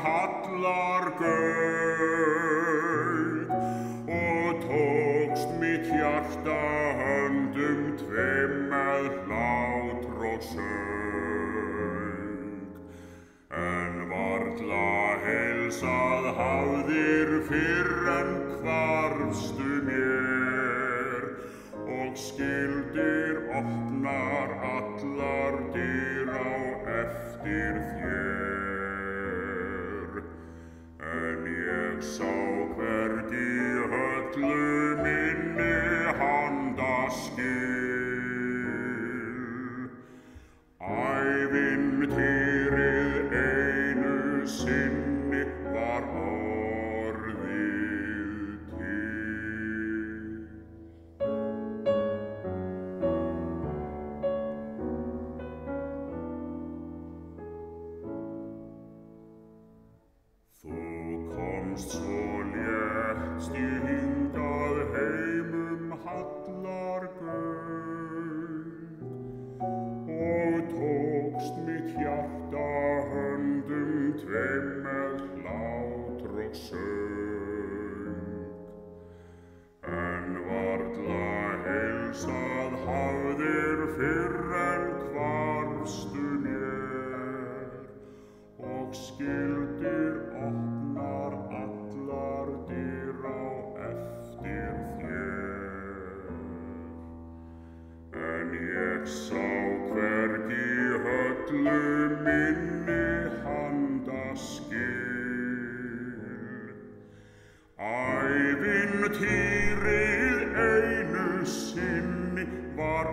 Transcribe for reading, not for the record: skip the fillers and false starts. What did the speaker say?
hallargöng og tókst mitt hjarta höndum tveim með hlátur og söng. En varla heilsað hafðir fyrr en hvarfstu mér og skildir opnar allar dyr á eftir þér. En ég sá hvergi höllu minni handaskil. Ævintýrið einu sinni var orðið til. Þú komst svo létt stingað heim hallargöng og tókst mitt hjarta höndum tveim með hlátur og söng. En varla heilsað hafðir fyrr en hvarfstu mér og skildir opnar allar dyr á eftir þér. En ég sá hvergi höllu minni handaskil. Ævintýrið einu sinni var